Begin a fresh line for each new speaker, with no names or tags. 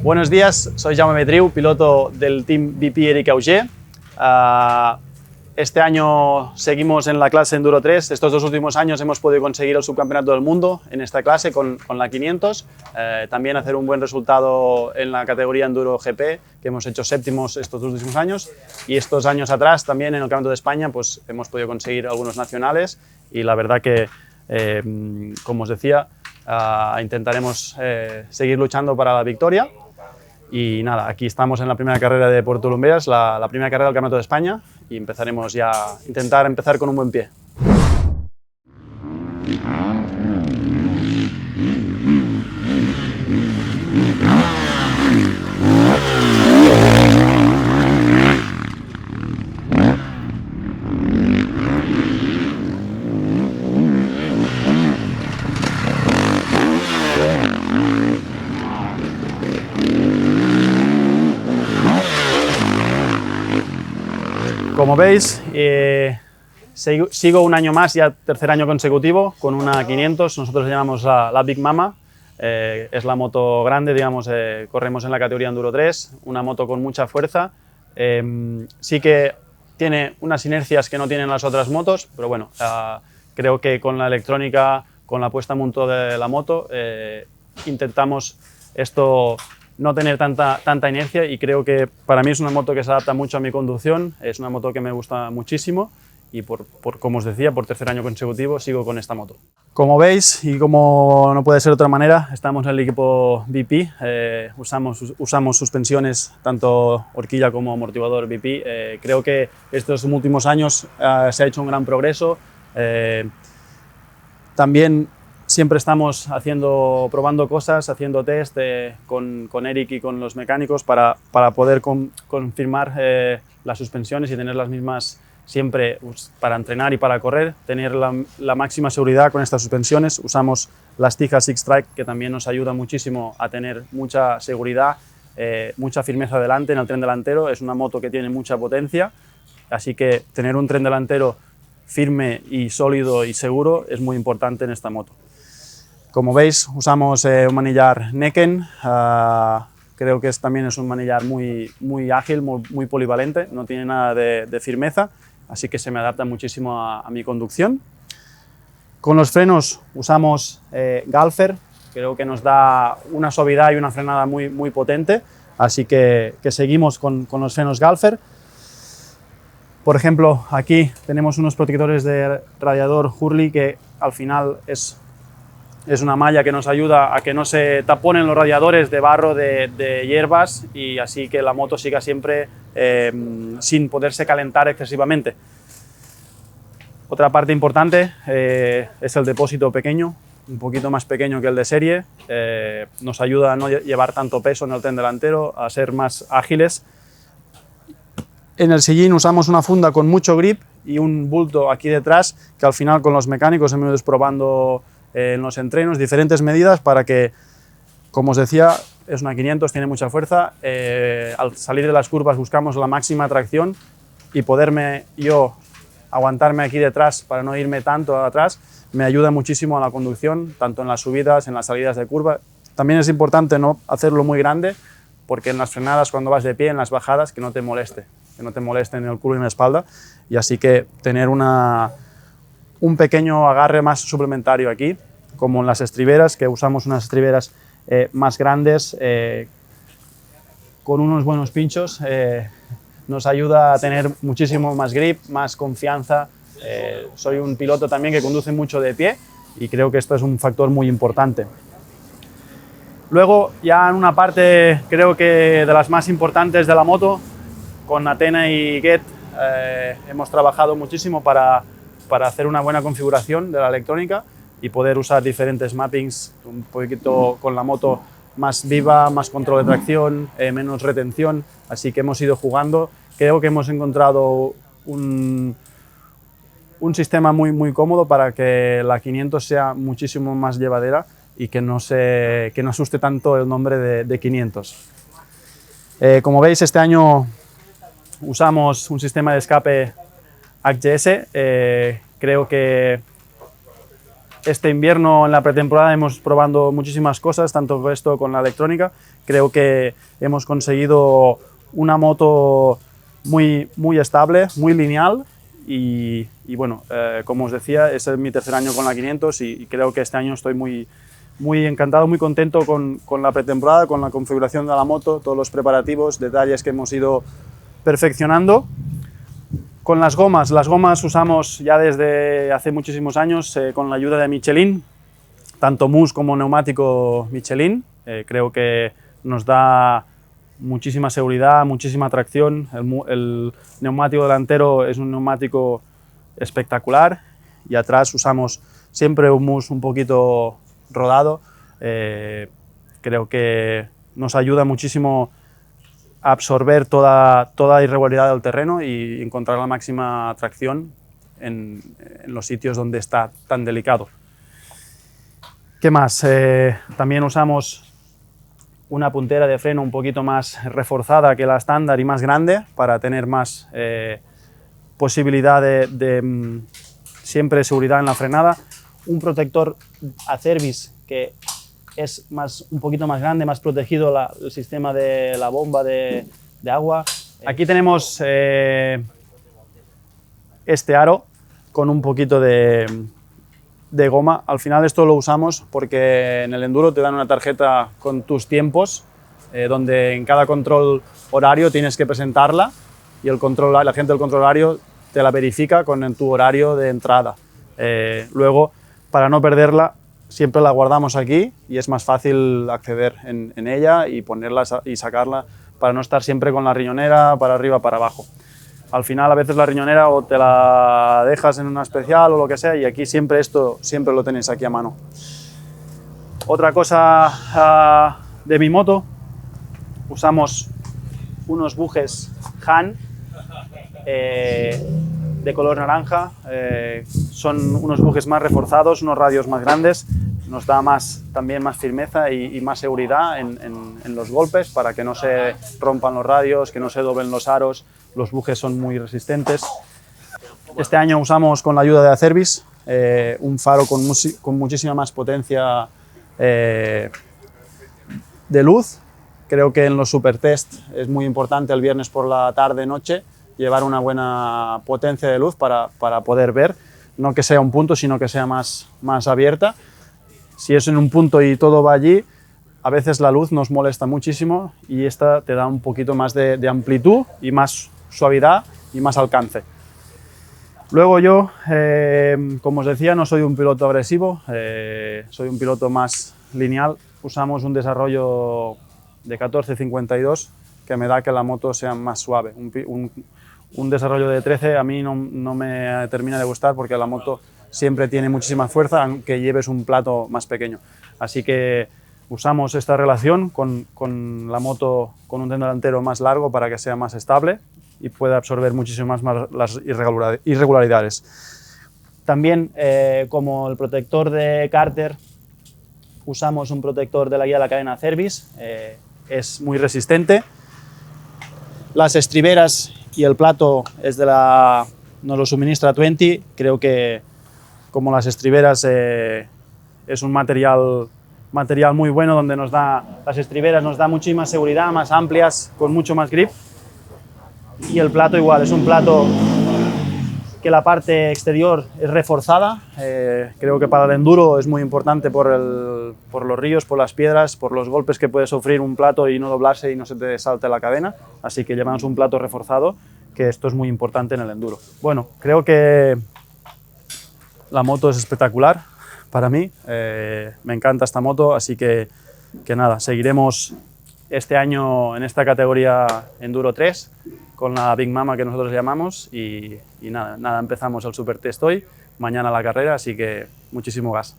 Buenos días, soy Jaume Betriu, piloto del Team BP Eric Auger. Este año seguimos en la clase Enduro 3. Estos dos últimos años hemos podido conseguir el subcampeonato del mundo en esta clase con la 500. También hacer un buen resultado en la categoría Enduro GP, que hemos hecho séptimos estos dos últimos años. Y estos años atrás también en el Campeonato de España pues, hemos podido conseguir algunos nacionales. Y la verdad que, como os decía, intentaremos seguir luchando para la victoria. Y nada, aquí estamos en la primera carrera de Puerto Lumberas, la primera carrera del Campeonato de España, y empezaremos ya a intentar empezar con un buen pie. Como veis, sigo un año más, ya tercer año consecutivo, con una 500, nosotros la llamamos la Big Mama, es la moto grande, digamos, corremos en la categoría Enduro 3, una moto con mucha fuerza, sí que tiene unas inercias que no tienen las otras motos, pero bueno, creo que con la electrónica, con la puesta a punto de la moto, intentamos esto no tener tanta inercia, y creo que para mí es una moto que se adapta mucho a mi conducción, es una moto que me gusta muchísimo y como os decía, por tercer año consecutivo sigo con esta moto. Como veis, y como no puede ser de otra manera, estamos en el equipo BP, usamos suspensiones, tanto horquilla como amortiguador BP. Creo que estos últimos años se ha hecho un gran progreso. También siempre estamos probando cosas, haciendo test con Eric y con los mecánicos para poder confirmar las suspensiones y tener las mismas siempre para entrenar y para correr, tener la máxima seguridad con estas suspensiones. Usamos las Tija Six Strike, que también nos ayuda muchísimo a tener mucha seguridad, mucha firmeza delante en el tren delantero. Es una moto que tiene mucha potencia, así que tener un tren delantero firme y sólido y seguro es muy importante en esta moto. Como veis, usamos un manillar Necken, creo que también es un manillar muy ágil, muy polivalente, no tiene nada de firmeza, así que se me adapta muchísimo a mi conducción. Con los frenos usamos Galfer, creo que nos da una suavidad y una frenada muy potente, así que seguimos con los frenos Galfer. Por ejemplo, aquí tenemos unos protectores de radiador Hurley, que al final es una malla que nos ayuda a que no se taponen los radiadores de barro, de hierbas, y así que la moto siga siempre sin poderse calentar excesivamente. Otra parte importante es el depósito pequeño, un poquito más pequeño que el de serie. Nos ayuda a no llevar tanto peso en el tren delantero, a ser más ágiles. En el sillín usamos una funda con mucho grip y un bulto aquí detrás, que al final con los mecánicos hemos ido probando en los entrenos diferentes medidas para que, como os decía, es una 500, tiene mucha fuerza. Al salir de las curvas buscamos la máxima tracción, y poderme yo aguantarme aquí detrás para no irme tanto atrás me ayuda muchísimo a la conducción, tanto en las subidas, en las salidas de curva. También es importante no hacerlo muy grande, porque en las frenadas, cuando vas de pie, en las bajadas, que no te moleste en el culo y en la espalda, y así que tener un pequeño agarre más suplementario aquí, como en las estriberas, que usamos unas estriberas más grandes, con unos buenos pinchos, nos ayuda a tener muchísimo más grip, más confianza. Soy un piloto también que conduce mucho de pie, y creo que esto es un factor muy importante. Luego, ya en una parte, creo que de las más importantes de la moto, con Athena y Get hemos trabajado muchísimo para hacer una buena configuración de la electrónica y poder usar diferentes mappings, un poquito con la moto más viva, más control de tracción, menos retención, así que hemos ido jugando. Creo que hemos encontrado un sistema muy cómodo para que la 500 sea muchísimo más llevadera y que no asuste tanto el nombre de 500. Como veis, este año usamos un sistema de escape ACGS. Creo que Este invierno en la pretemporada hemos probado muchísimas cosas, tanto esto con la electrónica. Creo que hemos conseguido una moto muy estable, muy lineal y bueno, como os decía, es mi tercer año con la 500 y creo que este año estoy muy encantado, muy contento con la pretemporada, con la configuración de la moto, todos los preparativos, detalles que hemos ido perfeccionando. Con las gomas usamos ya desde hace muchísimos años con la ayuda de Michelin, tanto mousse como neumático Michelin. Creo que nos da muchísima seguridad, muchísima tracción. El neumático delantero es un neumático espectacular y atrás usamos siempre un mousse un poquito rodado. Creo que nos ayuda muchísimo a absorber toda irregularidad del terreno y encontrar la máxima tracción en los sitios donde está tan delicado. ¿Qué más? También usamos una puntera de freno un poquito más reforzada que la estándar y más grande para tener más posibilidad de siempre seguridad en la frenada. Un protector Acerbis que es un poquito más grande, más protegido el sistema de la bomba de agua. Aquí tenemos este aro con un poquito de goma. Al final esto lo usamos porque en el enduro te dan una tarjeta con tus tiempos, donde en cada control horario tienes que presentarla y la gente del control horario te la verifica con tu horario de entrada. Luego, para no perderla, siempre la guardamos aquí y es más fácil acceder en ella y ponerla y sacarla para no estar siempre con la riñonera para arriba, para abajo. Al final a veces la riñonera o te la dejas en una especial o lo que sea y aquí siempre lo tenéis aquí a mano. Otra cosa de mi moto, usamos unos bujes Han de color naranja, son unos bujes más reforzados, unos radios más grandes, nos da también más firmeza y más seguridad en los golpes para que no se rompan los radios, que no se doblen los aros. Los bujes son muy resistentes. Este año usamos con la ayuda de Acerbis un faro con muchísima más potencia de luz. Creo que en los supertest es muy importante el viernes por la tarde-noche llevar una buena potencia de luz para poder ver, no que sea un punto, sino que sea más abierta. Si es en un punto y todo va allí, a veces la luz nos molesta muchísimo y esta te da un poquito más de amplitud y más suavidad y más alcance. Luego yo, como os decía, no soy un piloto agresivo, soy un piloto más lineal. Usamos un desarrollo de 1452 que me da que la moto sea más suave. Un desarrollo de 13 a mí no me termina de gustar porque la moto siempre tiene muchísima fuerza aunque lleves un plato más pequeño. Así que usamos esta relación con la moto con un tren delantero más largo para que sea más estable y pueda absorber muchísimo más las irregularidades. También, como el protector de cárter, usamos un protector de la guía de la cadena Acerbis, es muy resistente. Las estriberas y el plato nos lo suministra 20, creo que como las estriberas es un material muy bueno donde las estriberas nos da muchísima seguridad, más amplias, con mucho más grip. Y el plato igual, es un plato que la parte exterior es reforzada. Creo que para el enduro es muy importante por los ríos, por las piedras, por los golpes que puede sufrir un plato y no doblarse y no se te salte la cadena. Así que llevamos un plato reforzado, que esto es muy importante en el enduro. Bueno, creo que la moto es espectacular para mí. Me encanta esta moto, así que nada, seguiremos este año en esta categoría Enduro 3 con la Big Mama que nosotros llamamos y nada, empezamos el Supertest hoy, mañana la carrera, así que muchísimo gas.